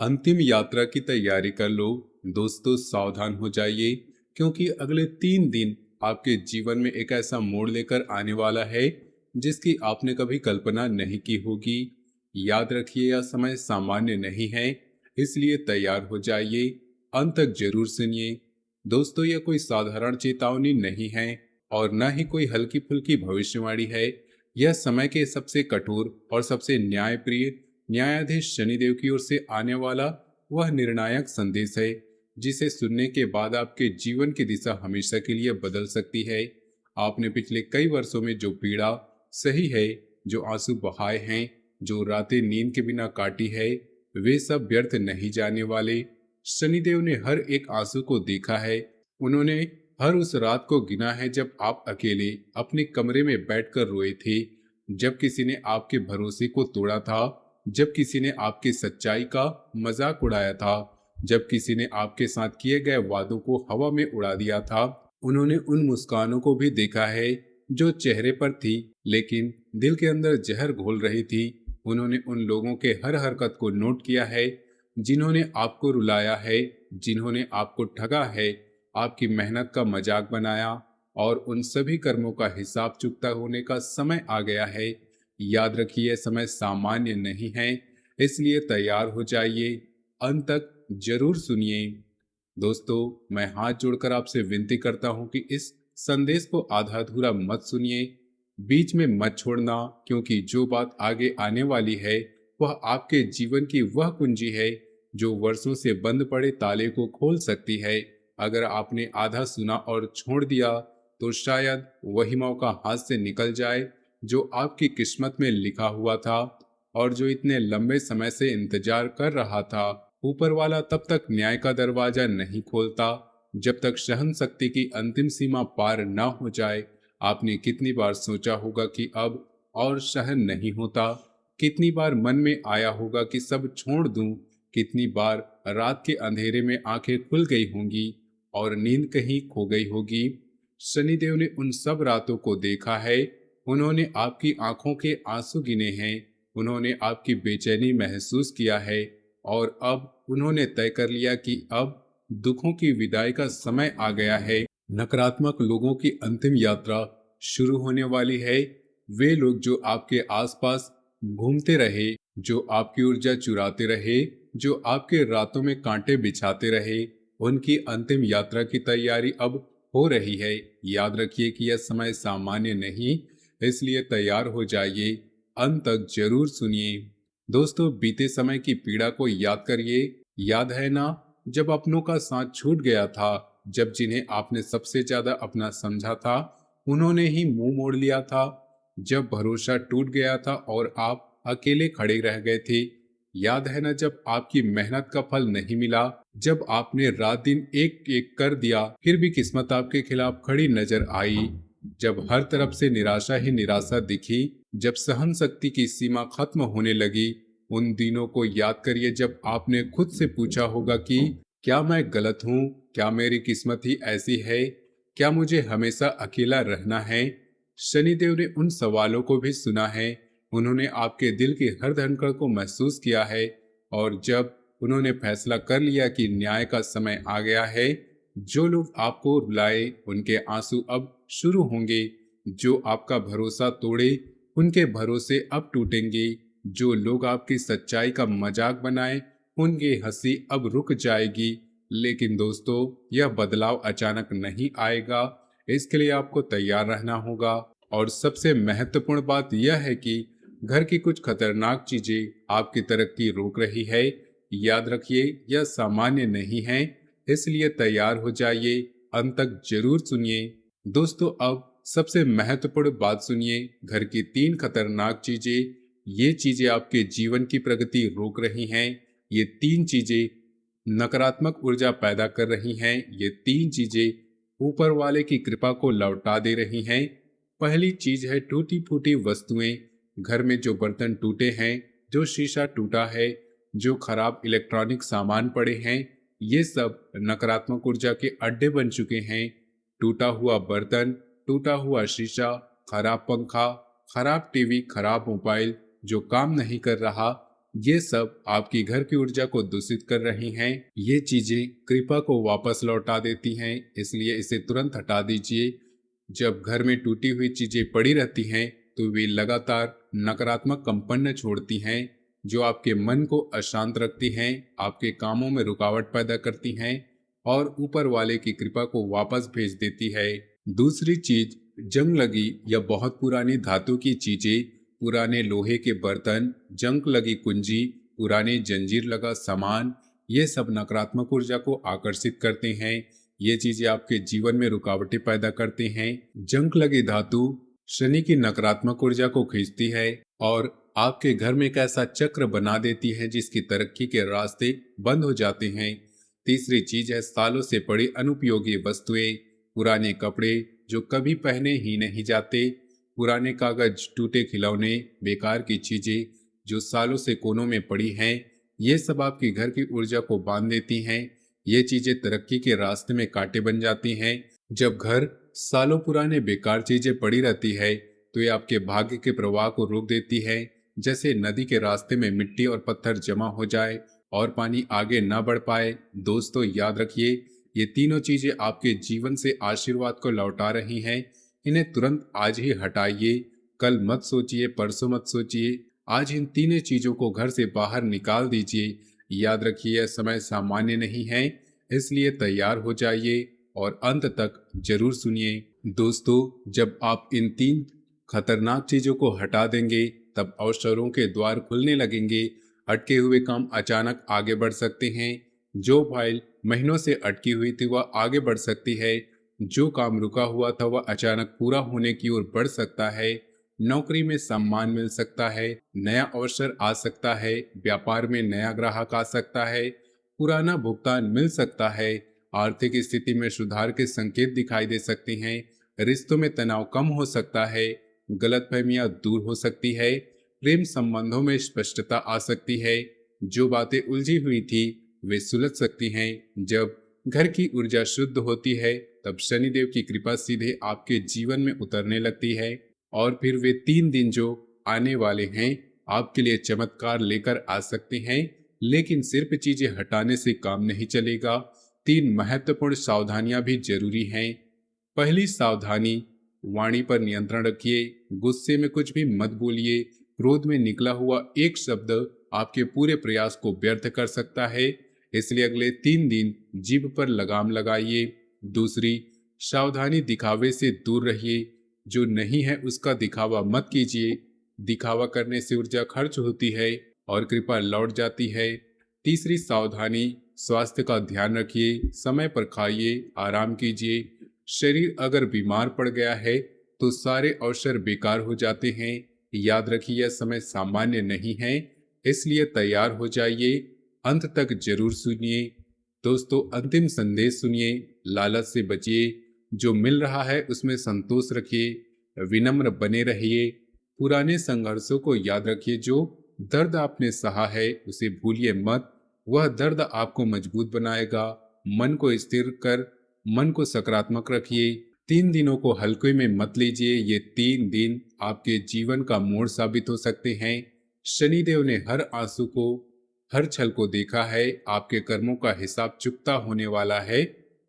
अंतिम यात्रा की तैयारी कर लो। दोस्तों सावधान हो जाइए, क्योंकि अगले 3 दिन आपके जीवन में एक ऐसा मोड़ लेकर आने वाला है जिसकी आपने कभी कल्पना नहीं की होगी। याद रखिए, यह समय सामान्य नहीं है, इसलिए तैयार हो जाइए। अंत तक जरूर सुनिए। दोस्तों, यह कोई साधारण चेतावनी नहीं है और न ही कोई हल्की फुल्की भविष्यवाणी है। यह समय के सबसे कठोर और सबसे न्यायप्रिय न्यायाधीश शनिदेव की ओर से आने वाला वह निर्णायक संदेश है जिसे सुनने के बाद आपके जीवन की दिशा हमेशा के लिए बदल सकती है। आपने पिछले कई वर्षों में जो पीड़ा सही है, जो आंसू बहाए हैं, जो रातें नींद के बिना काटी है, वे सब व्यर्थ नहीं जाने वाले। शनिदेव ने हर एक आंसू को देखा है। उन्होंने हर उस रात को गिना है जब आप अकेले अपने कमरे में बैठकर रोए थे, जब किसी ने आपके भरोसे को तोड़ा था, जब किसी ने आपकी सच्चाई का मजाक उड़ाया था, जब किसी ने आपके साथ किए गए वादों को हवा में उड़ा दिया था। उन्होंने उन मुस्कानों को भी देखा है जो चेहरे पर थी लेकिन दिल के अंदर जहर घोल रही थी। उन्होंने उन लोगों के हर हरकत को नोट किया है जिन्होंने आपको रुलाया है, जिन्होंने आपको ठगा है, आपकी मेहनत का मजाक बनाया, और उन सभी कर्मों का हिसाब चुकता होने का समय आ गया है। याद रखिए, यह समय सामान्य नहीं है, इसलिए तैयार हो जाइए। अंत तक जरूर सुनिए। दोस्तों, मैं हाथ जोड़कर आपसे विनती करता हूं कि इस संदेश को आधा अधूरा मत सुनिए, बीच में मत छोड़ना, क्योंकि जो बात आगे आने वाली है वह आपके जीवन की वह कुंजी है जो वर्षों से बंद पड़े ताले को खोल सकती है। अगर आपने आधा सुना और छोड़ दिया तो शायद वही मौका हाथ से निकल जाए जो आपकी किस्मत में लिखा हुआ था और जो इतने लंबे समय से इंतजार कर रहा था। ऊपर वाला तब तक न्याय का दरवाजा नहीं खोलता जब तक सहन शक्ति की अंतिम सीमा पार न हो जाए। आपने कितनी बार सोचा होगा कि अब और सहन नहीं होता? कितनी बार मन में आया होगा कि सब छोड़ दूं? कितनी बार रात के अंधेरे में आंखें खुल गई होंगी और नींद कहीं खो गई होगी? शनिदेव ने उन सब रातों को देखा है। उन्होंने आपकी आंखों के आंसू गिने हैं। उन्होंने आपकी बेचैनी महसूस किया है और अब उन्होंने तय कर लिया कि अब दुखों की विदाई का समय आ गया है। नकारात्मक लोगों की अंतिम यात्रा शुरू होने वाली है। वे लोग जो आपके आसपास घूमते रहे, जो आपकी ऊर्जा चुराते रहे, जो आपके रातों में कांटे बिछाते रहे, उनकी अंतिम यात्रा की तैयारी अब हो रही है। याद रखिए कि यह समय सामान्य नहीं, इसलिए तैयार हो जाइए। अंत तक जरूर सुनिए। दोस्तों, बीते समय की पीड़ा को याद करिए। याद है ना, जब अपनों का साथ छूट गया था, जब जिन्हें आपने सबसे ज्यादा अपना समझा था उन्होंने ही मुंह मोड़ लिया था, जब भरोसा टूट गया था और आप अकेले खड़े रह गए थे। याद है ना, जब आपकी मेहनत का फल नहीं मिला, जब आपने रात दिन एक एक कर दिया फिर भी किस्मत आपके खिलाफ खड़ी नजर आई, जब हर तरफ से निराशा ही निराशा दिखी, जब सहन शक्ति की सीमा खत्म होने लगी। उन दिनों को याद करिए जब आपने खुद से पूछा होगा कि क्या मैं गलत हूँ? क्या मेरी किस्मत ही ऐसी है? क्या मुझे हमेशा अकेला रहना है? शनिदेव ने उन सवालों को भी सुना है। उन्होंने आपके दिल की हर धड़कन को महसूस किया है और जब उन्होंने फैसला कर लिया कि न्याय का समय आ गया है, जो लोग आपको रुलाए उनके आंसू अब शुरू होंगे, जो आपका भरोसा तोड़े उनके भरोसे अब टूटेंगे, जो लोग आपकी सच्चाई का मजाक बनाए उनकी हंसी अब रुक जाएगी। लेकिन दोस्तों, यह बदलाव अचानक नहीं आएगा, इसके लिए आपको तैयार रहना होगा। और सबसे महत्वपूर्ण बात यह है कि घर की कुछ खतरनाक चीजें आपकी तरक्की रोक रही है। याद रखिए, यह सामान्य नहीं है, इसलिए तैयार हो जाइए। अंत तक जरूर सुनिए। दोस्तों, अब सबसे महत्वपूर्ण बात सुनिए। घर की 3 खतरनाक चीजें, ये चीजें आपके जीवन की प्रगति रोक रही हैं। ये 3 चीजें नकारात्मक ऊर्जा पैदा कर रही हैं। ये 3 चीजें ऊपर वाले की कृपा को लौटा दे रही हैं। पहली चीज है टूटी फूटी वस्तुएं। घर में जो बर्तन टूटे हैं, जो शीशा टूटा है, जो खराब इलेक्ट्रॉनिक सामान पड़े हैं, ये सब नकारात्मक ऊर्जा के अड्डे बन चुके हैं। टूटा हुआ बर्तन, टूटा हुआ शीशा, खराब पंखा, खराब टीवी, खराब मोबाइल जो काम नहीं कर रहा, ये सब आपकी घर की ऊर्जा को दूषित कर रही हैं। ये चीजें कृपा को वापस लौटा देती हैं, इसलिए इसे तुरंत हटा दीजिए। जब घर में टूटी हुई चीजें पड़ी रहती हैं तो वे लगातार नकारात्मक कंपन छोड़ती हैं, जो आपके मन को अशांत रखती हैं, आपके कामों में रुकावट पैदा करती हैं और ऊपर वाले की कृपा को वापस भेज देती है। दूसरी चीज, जंग लगी या बहुत पुरानी धातु की चीजें, पुराने लोहे के बर्तन, जंग लगी कुंजी, पुराने जंजीर लगा सामान, ये सब नकारात्मक ऊर्जा को आकर्षित करते हैं। ये चीजें आपके जीवन में रुकावटें पैदा करते हैं। जंग लगी धातु शनि की नकारात्मक ऊर्जा को खींचती है और आपके घर में एक ऐसा चक्र बना देती है जिसकी तरक्की के रास्ते बंद हो जाते हैं। तीसरी चीज है सालों से पड़ी अनुपयोगी वस्तुएं, पुराने कपड़े जो कभी पहने ही नहीं जाते, पुराने कागज, टूटे खिलौने, बेकार की चीजें जो सालों से कोनों में पड़ी हैं, ये सब आपकी घर की ऊर्जा को बांध देती हैं। ये चीजें तरक्की के रास्ते में कांटे बन जाती हैं। जब घर सालों पुराने बेकार चीजें पड़ी रहती है तो ये आपके भाग्य के प्रवाह को रोक देती है। जैसे नदी के रास्ते में मिट्टी और पत्थर जमा हो जाए और पानी आगे ना बढ़ पाए। दोस्तों याद रखिए, ये तीनों चीजें आपके जीवन से आशीर्वाद को लौटा रही हैं। इन्हें तुरंत आज ही हटाइए। कल मत सोचिए, परसों मत सोचिए, आज इन तीनों चीजों को घर से बाहर निकाल दीजिए। याद रखिए, यह समय सामान्य नहीं है, इसलिए तैयार हो जाइए और अंत तक जरूर सुनिए। दोस्तों, जब आप इन तीन खतरनाक चीजों को हटा देंगे तब अवसरों के द्वार खुलने लगेंगे। अटके हुए काम अचानक आगे बढ़ सकते हैं। जो फाइल महीनों से अटकी हुई थी वह आगे बढ़ सकती है। जो काम रुका हुआ था वह अचानक पूरा होने की ओर बढ़ सकता है। नौकरी में सम्मान मिल सकता है, नया अवसर आ सकता है, व्यापार में नया ग्राहक आ सकता है, पुराना भुगतान मिल सकता है, आर्थिक स्थिति में सुधार के संकेत दिखाई दे सकते हैं, रिश्तों में तनाव कम हो सकता है, गलतफहमियां दूर हो सकती है, प्रेम संबंधों में स्पष्टता आ सकती है, जो बातें उलझी हुई थी वे सुलझ सकती हैं। जब घर की ऊर्जा शुद्ध होती है तब शनिदेव की कृपा सीधे आपके जीवन में उतरने लगती है और फिर वे 3 दिन जो आने वाले हैं आपके लिए चमत्कार लेकर आ सकते हैं। लेकिन सिर्फ चीजें हटाने से काम नहीं चलेगा। 3 महत्वपूर्ण सावधानियां भी जरूरी हैं। पहली सावधानी, वाणी पर नियंत्रण रखिए। गुस्से में कुछ भी मत बोलिए। क्रोध में निकला हुआ एक शब्द आपके पूरे प्रयास को व्यर्थ कर सकता है, इसलिए अगले 3 दिन जीभ पर लगाम लगाइए। दूसरी सावधानी, दिखावे से दूर रहिए। जो नहीं है उसका दिखावा मत कीजिए। दिखावा करने से ऊर्जा खर्च होती है और कृपा लौट जाती है। तीसरी सावधानी, स्वास्थ्य का ध्यान रखिए। समय पर खाइए, आराम कीजिए। शरीर अगर बीमार पड़ गया है तो सारे अवसर बेकार हो जाते हैं। याद रखिए, यह समय सामान्य नहीं है, इसलिए तैयार हो जाइए। अंत तक जरूर सुनिए। दोस्तों, अंतिम संदेश सुनिए। लालच से बचिए। जो मिल रहा है उसमें संतोष रखिए। विनम्र बने रहिए। पुराने संघर्षों को याद रखिए। जो दर्द आपने सहा है उसे भूलिए मत। वह दर्द आपको मजबूत बनाएगा। मन को स्थिर कर, मन को सकारात्मक रखिए। 3 दिनों को हल्के में मत लीजिए। ये 3 दिन आपके जीवन का मोड़ साबित हो सकते हैं। शनिदेव ने हर आंसू को, हर छल को देखा है। आपके कर्मों का हिसाब चुकता होने वाला है।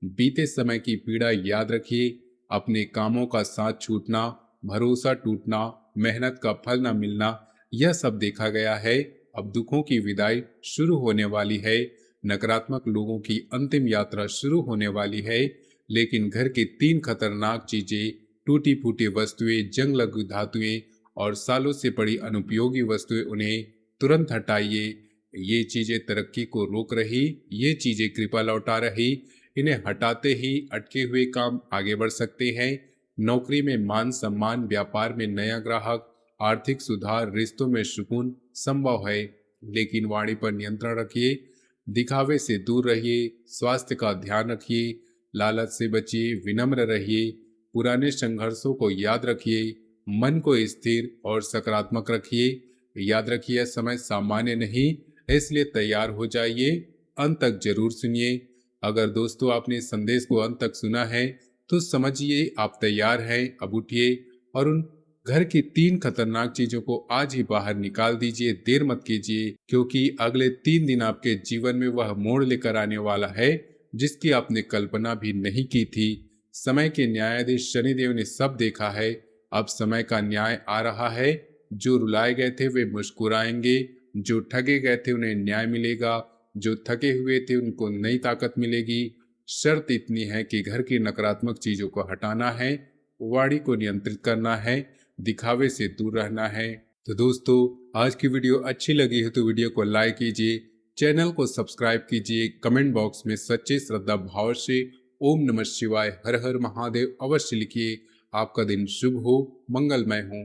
बीते समय की पीड़ा याद रखिए। अपने कामों का साथ छूटना, भरोसा टूटना, मेहनत का फल न मिलना, यह सब देखा गया है। अब दुखों की विदाई शुरू होने वाली है। नकारात्मक लोगों की अंतिम यात्रा शुरू होने वाली है। लेकिन घर की 3 खतरनाक चीजें, टूटी फूटी वस्तुएं, जंग लगी धातुएं और सालों से पड़ी अनुपयोगी वस्तुएं, उन्हें तुरंत हटाइए। ये चीजें तरक्की को रोक रही, ये चीजें कृपा लौटा रही। इन्हें हटाते ही अटके हुए काम आगे बढ़ सकते हैं। नौकरी में मान सम्मान, व्यापार में नया ग्राहक, आर्थिक सुधार, रिश्तों में सुकून संभव है। लेकिन वाणी पर नियंत्रण रखिए। दिखावे से दूर रहिए। स्वास्थ्य का ध्यान रखिए। लालच से बचिए। विनम्र रहिए। पुराने संघर्षों को याद रखिए। मन को स्थिर और सकारात्मक रखिए। याद रखिए, यह समय सामान्य नहीं, इसलिए तैयार हो जाइए। अंत तक जरूर सुनिए। अगर दोस्तों आपने इस संदेश को अंत तक सुना है तो समझिए आप तैयार हैं। अब उठिए और उन घर की 3 खतरनाक चीजों को आज ही बाहर निकाल दीजिए, देर मत कीजिए, क्योंकि अगले 3 दिन आपके जीवन में वह मोड़ लेकर आने वाला है जिसकी आपने कल्पना भी नहीं की थी। समय के न्यायाधीश शनिदेव ने सब देखा है। अब समय का न्याय आ रहा है। जो रुलाए गए थे वे मुस्कुराएंगे, जो ठगे गए थे उन्हें न्याय मिलेगा, जो थके हुए थे उनको नई ताकत मिलेगी। शर्त इतनी है कि घर की नकारात्मक चीजों को हटाना है, वाणी को नियंत्रित करना है, दिखावे से दूर रहना है। तो दोस्तों, आज की वीडियो अच्छी लगी है तो वीडियो को लाइक कीजिए, चैनल को सब्सक्राइब कीजिए, कमेंट बॉक्स में सच्चे श्रद्धा भाव से ओम नमः शिवाय, हर हर महादेव अवश्य लिखिए। आपका दिन शुभ हो, मंगलमय हो।